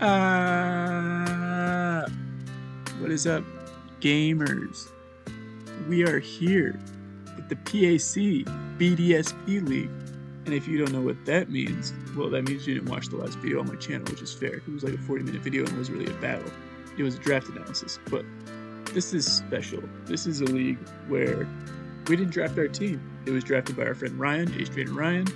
What is up, gamers? We are here with the PAC-BDSP League. And if you don't know what that means, well, that means you didn't watch the last video on my channel, which is fair. It was like a 40-minute video and it was really a battle. It was a draft analysis, but this is special. This is a league where we didn't draft our team. It was drafted by our friend Ryan, J-Strain Ryan,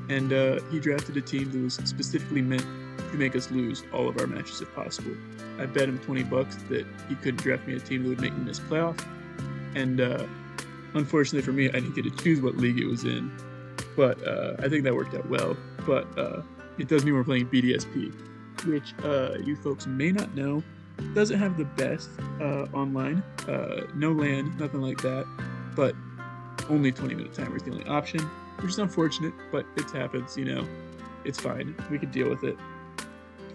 and he drafted a team that was specifically meant to make us lose all of our matches if possible. I bet him $20 that he couldn't draft me a team that would make me miss playoffs, and unfortunately for me, I didn't get to choose what league it was in, but I think that worked out well. But it does mean we're playing BDSP, which you folks may not know doesn't have the best online, no LAN, nothing like that, but only 20-minute timer is the only option, which is unfortunate, but it happens, you know, it's fine, we can deal with it.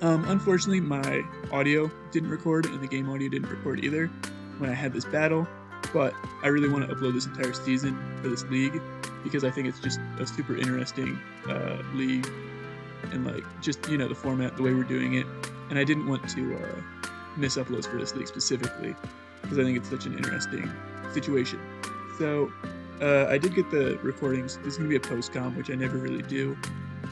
Unfortunately, my audio didn't record, and the game audio didn't record either when I had this battle, but I really want to upload this entire season for this league, because I think it's just a super interesting league, and like, just, you know, the format, the way we're doing it, and I didn't want to miss uploads for this league specifically, because I think it's such an interesting situation. So, I did get the recordings. This is going to be a post-com, which I never really do,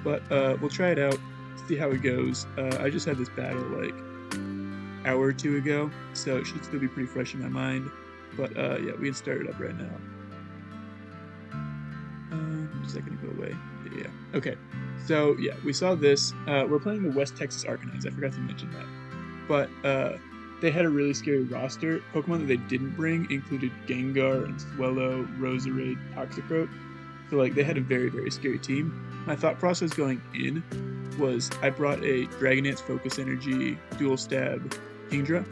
but we'll try it out, see how it goes. I just had this battle like an hour or two ago, so it should still be pretty fresh in my mind, but yeah, we can start it up right now. Just a second to go away. Yeah, okay. So yeah, we saw this. We're playing the West Texas Arcanines. I forgot to mention that. But they had a really scary roster. Pokemon that they didn't bring included Gengar and Swellow, Roserade, Toxicroak. So like, they had a very, very scary team. My thought process going in was I brought a Dragonance Focus Energy Dual Stab Kingdra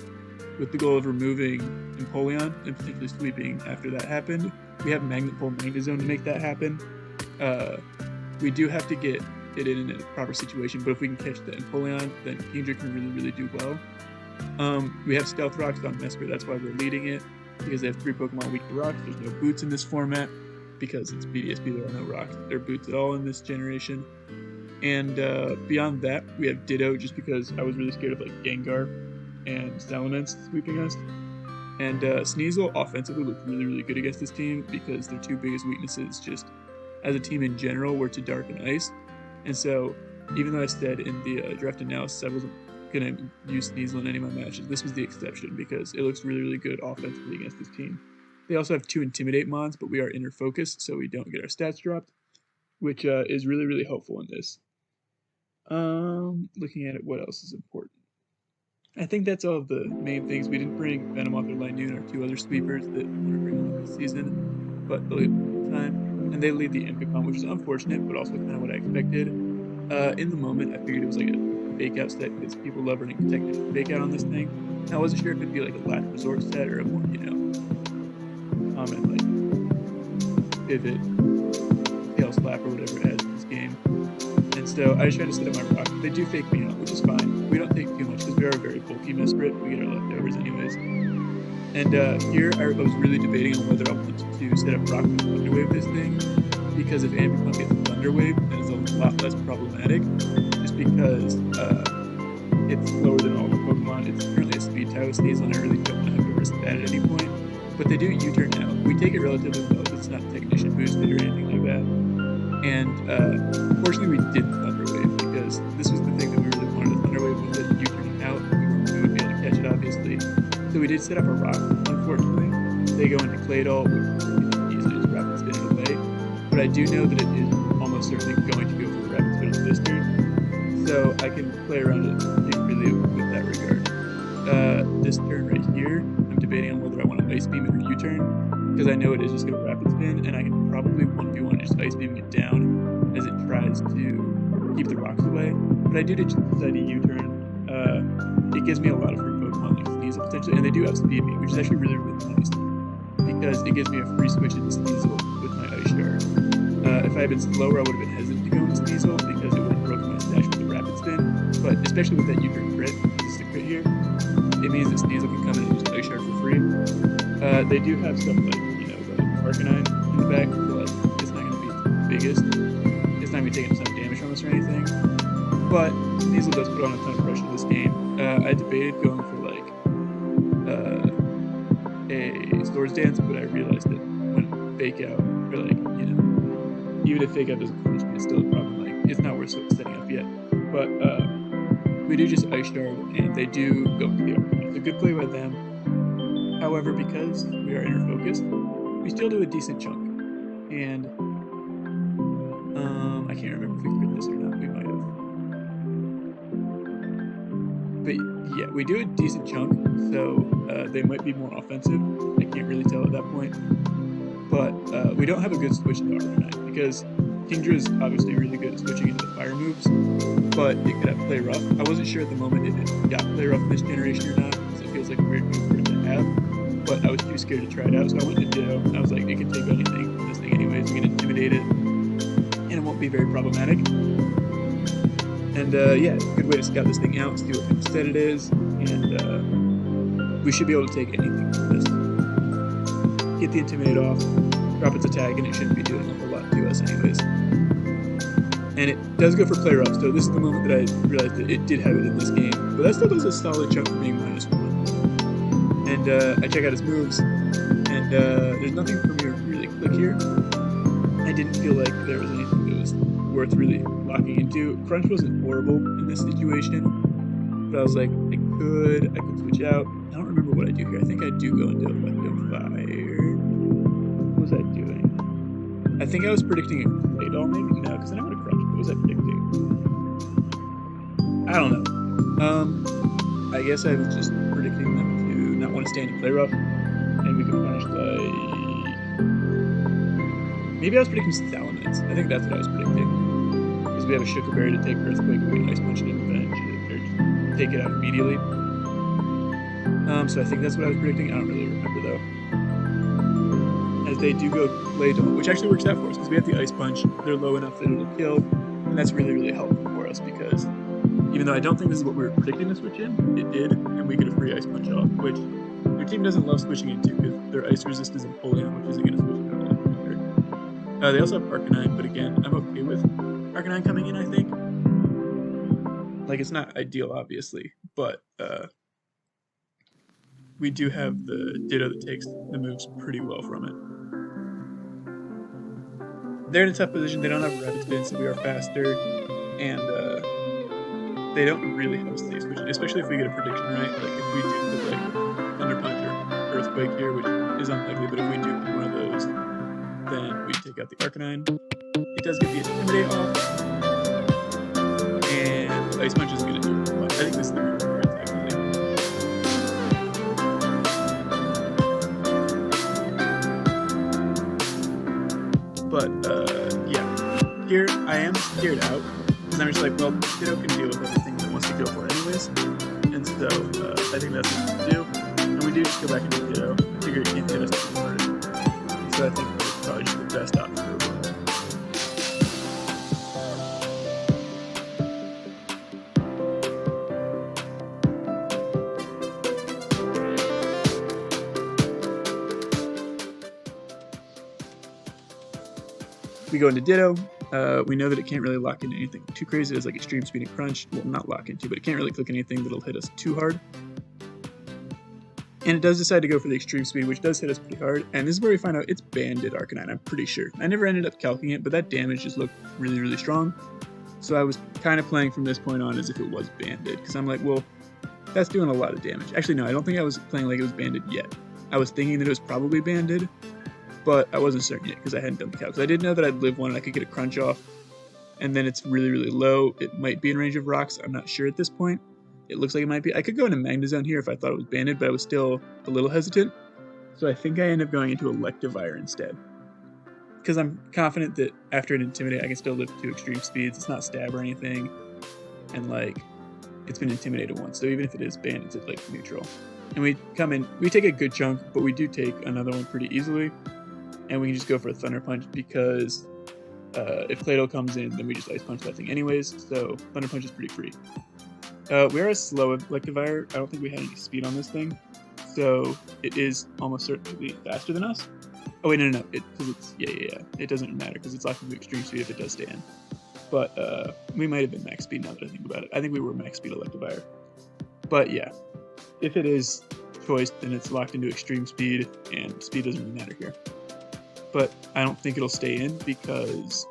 with the goal of removing Empoleon and potentially sweeping after that happened. We have Magnet Pole Magnezone to make that happen. We do have to get it in a proper situation, but if we can catch the Empoleon, then Kingdra can really, really do well. We have Stealth Rocks on Mesper, that's why we're leading it, because they have 3 Pokemon weak to rocks. There's no boots in this format, because it's BDSP, there are no rocks or boots at all in this generation. And beyond that, we have Ditto, just because I was really scared of like Gengar and Salamence sweeping us. And Sneasel offensively looked really, really good against this team, because their 2 biggest weaknesses just as a team in general were to Dark and Ice. And so, even though I said in the draft analysis I wasn't going to use Sneasel in any of my matches, this was the exception, because it looks really, really good offensively against this team. They also have 2 Intimidate mods, but we are Inner Focus, so we don't get our stats dropped, which is really, really helpful in this. Looking at it, what else is important? I think that's all of the main things. We didn't bring Venomoth or Linoon, our 2 other sweepers that we want to bring on this season, but they'll get time. And they lead the Empicom, which is unfortunate, but also kind of what I expected. In the moment, I figured it was like a fake out set, because people love running technical fake out on this thing. And I wasn't sure if it'd be like a last resort set or a more, you know, common like pivot, tail slap, or whatever it has in this game. And so I just tried to set up my rock. They do fake me out, which is fine. We don't take too much, because we are a very bulky Mesprit. We get our leftovers anyways. And here I was really debating on whether I wanted to set up Rock and Thunderwave this thing, because if Ambipom gets Thunderwave, then it's a lot less problematic, just because it's slower than all the Pokemon. It's currently a speed type with Sneasel, and I really don't want to have to risk that at any point. But they do U-turn now. We take it relatively low. It's not Technician boosted or anything like that. And unfortunately we didn't Thunderwave, because this was the thing that we really wanted to Thunderwave with it, U-turning out. We would be able to catch it, obviously. So we did set up a rock. Unfortunately, they go into Claydol, which is easily just rapid spin it away. But I do know that it is almost certainly going to go for the rapid spin on this turn, so I can play around it really with that regard. This turn right here, I'm debating on whether I want to Ice Beam it or U-turn, because I know it is just going to rapid spin, and I can probably 1v1 just Ice Beam it down as it tries to keep the rocks away. But I do decide to U-turn. It gives me a lot of free Pokemon like Sneasel potentially, and they do have Speed Me, which is actually really, really nice, because it gives me a free switch into Sneasel with my Ice Shard. If I had been slower, I would have been hesitant to go into Sneasel, because it would have broken my stash with the rapid spin, but especially with that U-turn crit, this is a crit here, it means that Sneasel can come in and just Ice Shard for free. They do have stuff like, you know, the Arcanine in the back, so like, it's not going to be the biggest, it's not going to be taking some damage from us or anything, But Sneasel does put on a ton of pressure this game. I debated going for like a swords dance, but I realized that when fake out, or like, even if fake out doesn't finish me, it's still a problem. Like, it's not worth setting up yet. But we do just ice shard, and they do go into the arc. It's a good play by them. However, because we are inner focused, we still do a decent chunk. And I can't remember if we crit this or not. We might have. But yeah, we do a decent chunk, so they might be more offensive. I can't really tell at that point. But we don't have a good switch to Arcanine, because Kingdra is obviously really good at switching into the fire moves, but it could have play rough. I wasn't sure at the moment if it got play rough in this generation or not, because it feels like a weird move for it to have, but I was too scared to try it out, so I went to Ditto. I was like, it can take anything from this thing anyways, we can intimidate it, and it won't be very problematic. And yeah, it's a good way to scout this thing out, see what kind of set it is, and we should be able to take anything from this. Get the Intimidate off, drop its attack, and it shouldn't be doing a whole lot to us anyways. And it does go for play rough, so this is the moment that I realized that it did have it in this game. But that still does a solid chunk for being -1. And I check out his moves, and there's nothing for me to really click here. I didn't feel like there was anything that was worth really locking into. Crunch wasn't horrible in this situation, but I was like, I could switch out. I don't remember what I do here. I think I do go into Elective Fire. What was I doing? I think I was predicting a Clay Doll, maybe? No, because I never would have Crunch. What was I predicting? I don't know. I guess I was just predicting them to not want to stand and play rough, and we could punish like... Maybe I was predicting Salamence. I think that's what I was predicting. Because we have a Shukaberry to take Earthquake, and we can Ice Punch and Revenge, or just take it out immediately. So I think that's what I was predicting. I don't really remember though. As they do go Clay Doll, which actually works out for us because we have the Ice Punch. They're low enough that it'll kill, and that's really, really helpful for us because even though I don't think this is what we were predicting to switch in, it did, and we get a free Ice Punch off, which their team doesn't love switching into because their Ice Resist is Empoleon, which isn't going to switch into Electric. They also have Arcanine, but again, I'm okay with Arcanine coming in, I think. Like, it's not ideal, obviously, but we do have the Ditto that takes the moves pretty well from it. They're in a tough position. They don't have Rapid Spin, so we are faster, and they don't really have a safe switch, especially if we get a prediction right. Like, if we do put, like, Thunder Punch or Earthquake here, which is unlikely, but if we do put one of those, then we take out the Arcanine. It does get the Intimidate off, and Ice Punch is going to do it. But I think this is the move for it, actually. But, yeah. Here, I am scared out, because I'm just like, well, Ditto can deal with everything that wants to go for it anyways. And so, I think that's what we do. And we do just go back into Ditto. I figure it can't hit us too hard. So I think it's probably just the best option for one. We go into Ditto. We know that it can't really lock into anything too crazy. It's like Extreme Speed and Crunch. Well, not lock into, but it can't really click anything that'll hit us too hard. And it does decide to go for the Extreme Speed, which does hit us pretty hard. And this is where we find out it's banded Arcanine, I'm pretty sure. I never ended up calcing it, but that damage just looked really, really strong. So I was kind of playing from this point on as if it was banded, because I'm like, well, that's doing a lot of damage. Actually, no, I don't think I was playing like it was banded yet. I was thinking that it was probably banded, but I wasn't certain yet because I hadn't done the calc. So I did know that I'd live one and I could get a Crunch off, and then it's really, really low. It might be in range of rocks. I'm not sure at this point. It looks like it might be. I could go into Magnezone here if I thought it was banded, but I was still a little hesitant. So I think I end up going into Electivire instead. Because I'm confident that after an Intimidate, I can still live 2 extreme speeds. It's not stab or anything. And like, it's been intimidated once. So even if it is banded, it's like neutral. And we come in, we take a good chunk, but we do take another one pretty easily. And we can just go for a Thunder Punch because if Claydol comes in, then we just Ice Punch that thing anyways. So Thunder Punch is pretty free. We are a slow Electivire. I don't think we had any speed on this thing. So it is almost certainly faster than us. Oh wait, no. Because it's, yeah. It doesn't matter because it's locked into extreme speed if it does stand. but we might have been max speed now that I think about it. I think we were max speed Electivire. But yeah, if it is choice, then it's locked into extreme speed, and speed doesn't really matter here. But I don't think it'll stay in because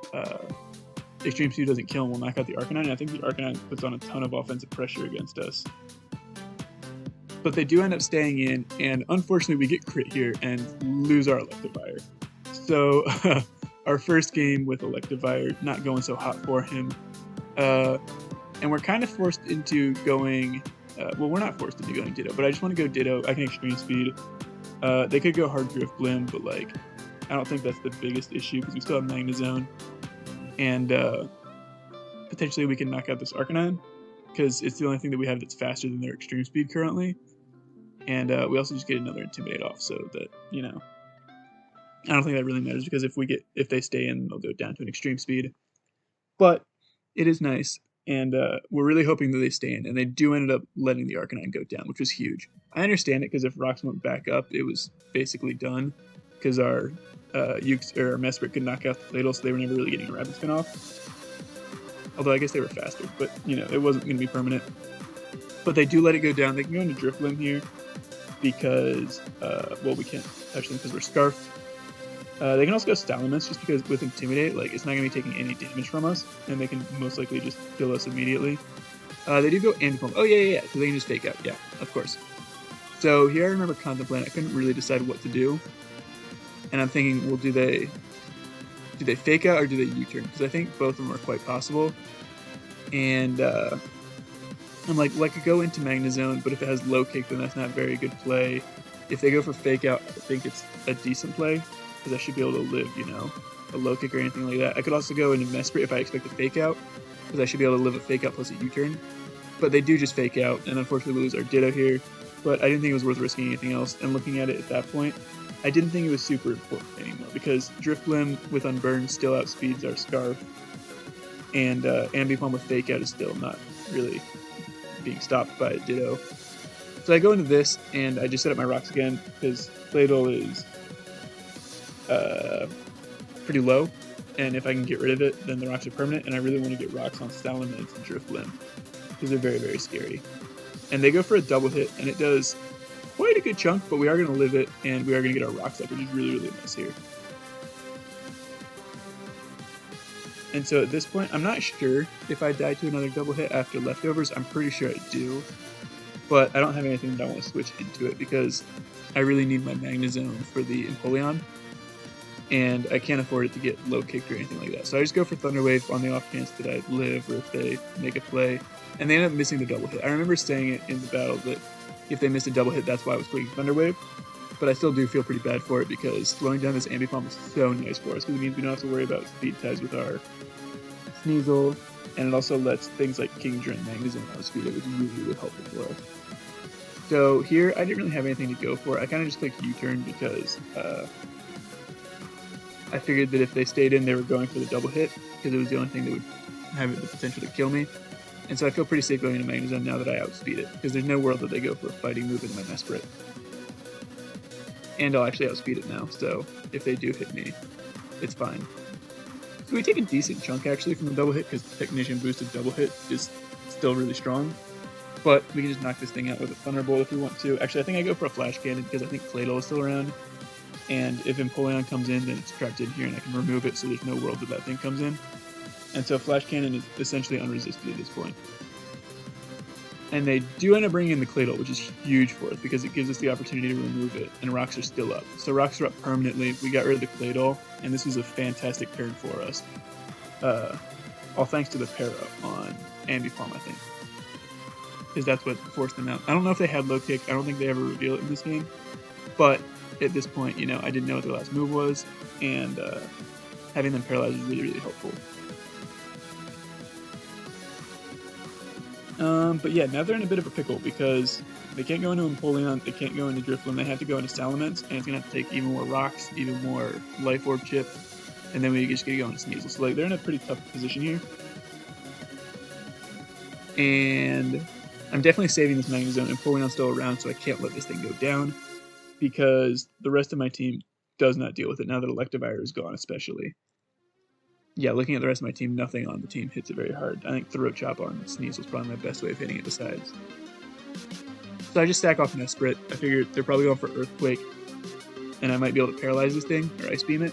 extreme speed doesn't kill and will knock out the Arcanine, and I think the Arcanine puts on a ton of offensive pressure against us. But they do end up staying in, and unfortunately we get crit here and lose our Electivire. So our first game with Electivire not going so hot for him. And we're kind of forced into going, well, we're not forced into going Ditto, but I just want to go Ditto. I can extreme speed. They could go hard Drift Blim, but like, I don't think that's the biggest issue because we still have Magnezone. And potentially we can knock out this Arcanine because it's the only thing that we have that's faster than their extreme speed currently. And we also just get another Intimidate off, so that, you know, I don't think that really matters because if they stay in, they'll go down to an extreme speed. But it is nice, and we're really hoping that they stay in, and they do end up letting the Arcanine go down, which was huge. I understand it because if rocks went back up, it was basically done because our Mesprit could knock out the Claydol, so they were never really getting a Rapid Spin off. Although I guess they were faster, but you know, it wasn't going to be permanent. But they do let it go down. They can go into Drift Blim here because, well, we can't touch them because we're Scarfed. They can also go Salamence just because with Intimidate, like, it's not going to be taking any damage from us, and they can most likely just kill us immediately. They do go Ambipom. Oh, yeah, so they can just Fake Out. Yeah, of course. So here I remember contemplating. I couldn't really decide what to do. And I'm thinking, well, do they Fake Out or do they U-turn? Because I think both of them are quite possible. And I'm like, well, I could go into Magnezone, but if it has Low Kick, then that's not a very good play. If they go for Fake Out, I think it's a decent play, because I should be able to live, you know, a Low Kick or anything like that. I could also go into Mesprit if I expect a Fake Out, because I should be able to live a Fake Out plus a U-turn. But they do just Fake Out, and unfortunately we lose our Ditto here. But I didn't think it was worth risking anything else, and looking at it at that point, I didn't think it was super important anymore, because Drift Blim with Unburn still outspeeds our Scarf, and Ambipom with Fake Out is still not really being stopped by a Ditto. So I go into this, and I just set up my rocks again, because Claydol is pretty low, and if I can get rid of it, then the rocks are permanent, and I really want to get rocks on Salamence and Drift Blim, because they're very, very scary. And they go for a double hit, and it does quite a good chunk, but we are going to live it, and we are going to get our rocks up, which is really, really nice here. And so at this point, I'm not sure if I die to another double hit after leftovers. I'm pretty sure I do, but I don't have anything that I want to switch into it because I really need my Magnezone for the Empoleon, and I can't afford it to get low kicked or anything like that. So I just go for Thunder Wave on the off chance that I live or if they make a play, and they end up missing the double hit. I remember saying it in the battle that if they missed a double hit, that's why I was clicking Thunder Wave, but I still do feel pretty bad for it because slowing down this Ambipom is so nice for us because it means we don't have to worry about speed ties with our Sneasel, and it also lets things like Kingdra and Magnezone outspeed it, which is really, really helpful for us. So here, I didn't really have anything to go for. I kind of just clicked U-turn because I figured that if they stayed in, they were going for the double hit because it was the only thing that would have the potential to kill me. And so I feel pretty safe going into Magnezone now that I outspeed it, because there's no world that they go for a fighting move in my Mesprit. And I'll actually outspeed it now, so if they do hit me, it's fine. So we take a decent chunk actually from the double hit, because Technician boosted double hit is still really strong. But we can just knock this thing out with a Thunderbolt if we want to. Actually, I think I go for a Flash Cannon because I think Claydol is still around. And if Empoleon comes in, then it's trapped in here and I can remove it so there's no world that thing comes in. And so Flash Cannon is essentially unresisted at this point. And they do end up bringing in the Claydol, which is huge for us because it gives us the opportunity to remove it, and rocks are still up. So rocks are up permanently. We got rid of the Claydol, and this was a fantastic turn for us. All thanks to the para on Ambipom, I think. Because that's what forced them out. I don't know if they had low kick. I don't think they ever reveal it in this game. But at this point, you know, I didn't know what their last move was, and having them paralyzed is really, really helpful. But yeah, now they're in a bit of a pickle because they can't go into Empoleon, they can't go into Drift Blim, they have to go into Salamence, and it's going to have to take even more rocks, even more Life Orb chip, and then we just get to go into Sneasel. So like, they're in a pretty tough position here. And I'm definitely saving this Magnezone. Empoleon's still around, so I can't let this thing go down because the rest of my team does not deal with it now that Electivire is gone, especially. yeah, looking at the rest of my team, nothing on the team hits it very hard. I think Throat Chop on Sneasel is probably my best way of hitting it besides. So I just stack off Mesprit. I figured they're probably going for Earthquake, and I might be able to paralyze this thing, or Ice Beam it.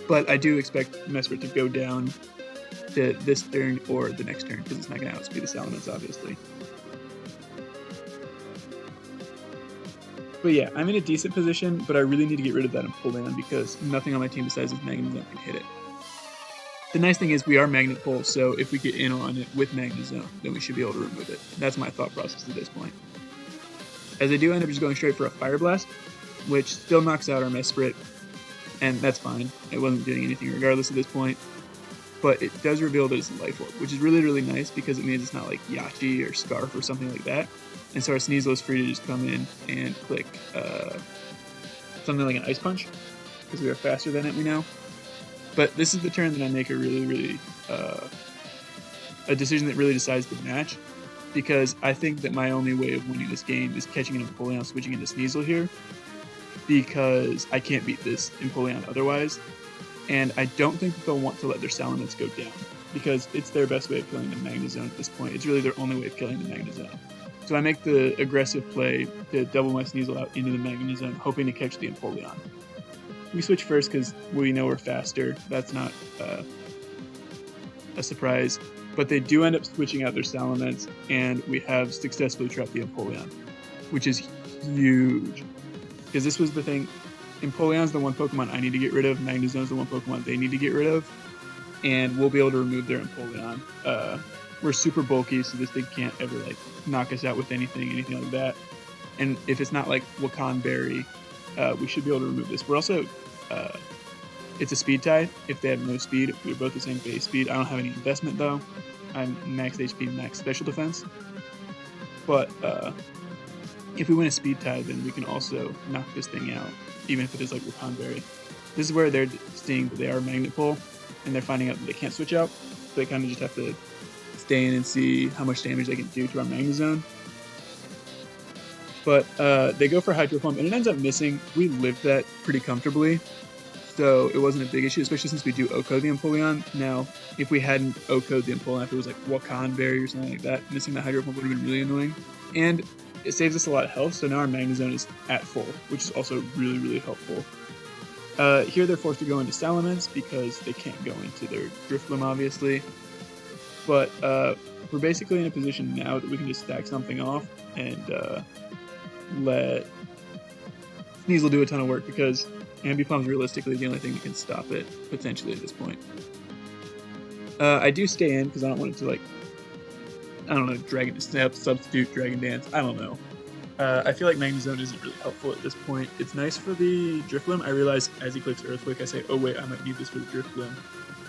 But I do expect Mesprit to go down to this turn or the next turn, because it's not going to outspeed the Salamence, obviously. But yeah, I'm in a decent position, but I really need to get rid of that Empoleon because nothing on my team besides this Magnezone can hit it. The nice thing is we are Magnet Pole, so if we get in on it with Magnezone, then we should be able to remove it. That's my thought process at this point. As I do end up just going straight for a Fire Blast, which still knocks out our Mesprit, and that's fine. It wasn't doing anything regardless at this point. But it does reveal that it's a Life Orb, which is really, really nice because it means it's not like Yachi or Scarf or something like that. And so our Sneasel is free to just come in and click something like an Ice Punch, because we are faster than it, we know. But this is the turn that I make a really, a decision that really decides the match, because I think that my only way of winning this game is catching an Empoleon switching into Sneasel here, because I can't beat this Empoleon otherwise. And I don't think that they'll want to let their Salamence go down, because it's their best way of killing the Magnezone at this point. It's really their only way of killing the Magnezone. So I make the aggressive play to double my Sneasel out into the Magnezone, hoping to catch the Empoleon. We switch first because we know we're faster. That's not a surprise. But they do end up switching out their Salamence, and we have successfully trapped the Empoleon, which is huge. Because this was the thing. Empoleon's the one Pokemon I need to get rid of. Magnezone's the one Pokemon they need to get rid of. And we'll be able to remove their Empoleon. We're super bulky, so this thing can't ever like knock us out with anything like that. And if it's not like Wakan Berry, we should be able to remove this. We're also, it's a speed tie. If they have no speed, we're both the same base speed. I don't have any investment though. I'm max HP, max special defense. But if we win a speed tie, then we can also knock this thing out, even if it is like Wakan Berry. This is where they're seeing that they are Magnet Pole, and they're finding out that they can't switch out. So they kind of just have to stay in and see how much damage they can do to our Magnezone. But they go for Hydro Pump, and it ends up missing. We lived that pretty comfortably, so it wasn't a big issue, especially since we do OHKO the Empoleon. Now, if we hadn't OHKO'd the Empoleon, if it was like Wakan Berry or something like that, missing the Hydro Pump would have been really annoying. And it saves us a lot of health, so now our Magnezone is at full, which is also really, really helpful. Here they're forced to go into Salamence because they can't go into their Drifloon, obviously. But we're basically in a position now that we can just stack something off and let Sneasel do a ton of work, because Ambipump's realistically the only thing that can stop it, potentially, at this point. I do stay in because I don't want it to, like, I don't know, Dragon Snap, Substitute, Dragon Dance, I don't know. I feel like Magnezone isn't really helpful at this point. It's nice for the Drifloon. I realize as he clicks Earthquake, I say, oh wait, I might need this for the Drifloon.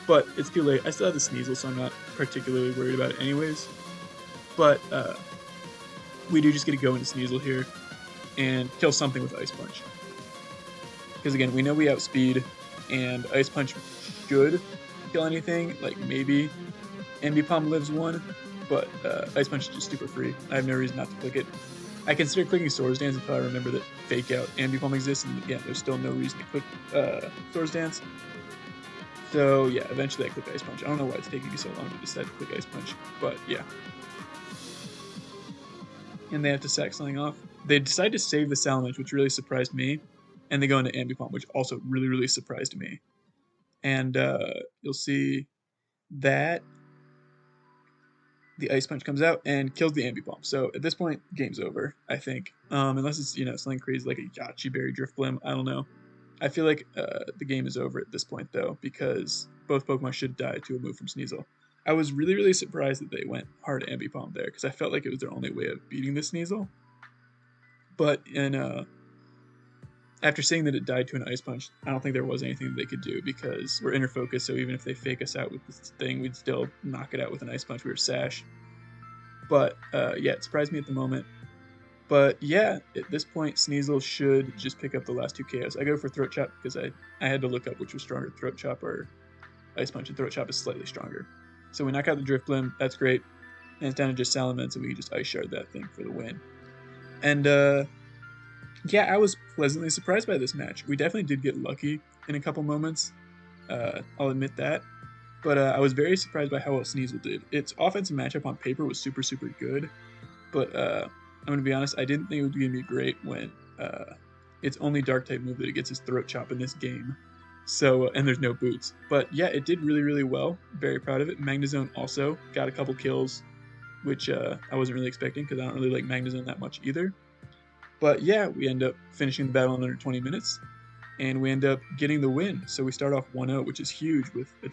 But it's too late. I still have the Sneasel, so I'm not particularly worried about it anyways. But we do just get to go into Sneasel here and kill something with Ice Punch. Because again, we know we outspeed, and Ice Punch should kill anything. Like maybe Ambipom lives one, but Ice Punch is just super free. I have no reason not to click it. I consider clicking Swords Dance until I remember that Fake Out Ambipom exists, and again, there's still no reason to click Swords Dance. So yeah, eventually I click Ice Punch. I don't know why it's taking me so long to decide to click Ice Punch, but yeah. And they have to sack something off. They decide to save the Salamence, which really surprised me, and they go into Ambipom, which also really, really surprised me. And you'll see that the Ice Punch comes out and kills the Ambipom. So at this point, game's over, I think. Unless it's, something crazy like a Yachi Berry Drifblim, I don't know. I feel like the game is over at this point, though, because both Pokemon should die to a move from Sneasel. I was really, really surprised that they went hard Ambipom there, because I felt like it was their only way of beating the Sneasel. But after seeing that it died to an Ice Punch, I don't think there was anything that they could do, because we're inner focus, so even if they fake us out with this thing, we'd still knock it out with an Ice Punch. We were Sash. But yeah, it surprised me at the moment. But yeah, at this point, Sneasel should just pick up the last two KOs. I go for Throat Chop because I had to look up which was stronger, Throat Chop or Ice Punch, and Throat Chop is slightly stronger. So we knock out the Drifblim, that's great. And it's down to just Salamence, and we can just Ice Shard that thing for the win. And yeah, I was pleasantly surprised by this match. We definitely did get lucky in a couple moments. I'll admit that. But I was very surprised by how well Sneasel did. Its offensive matchup on paper was super, super good, but I'm gonna be honest, I didn't think it was gonna be great when its only dark type move that it gets is throat chop in this game. So and there's no boots, but yeah, it did really, really well. Very proud of it. Magnezone also got a couple kills, which I wasn't really expecting because I don't really like Magnezone that much either. But yeah, we end up finishing the battle in under 20 minutes, and we end up getting the win. So we start off 1-0, which is huge with a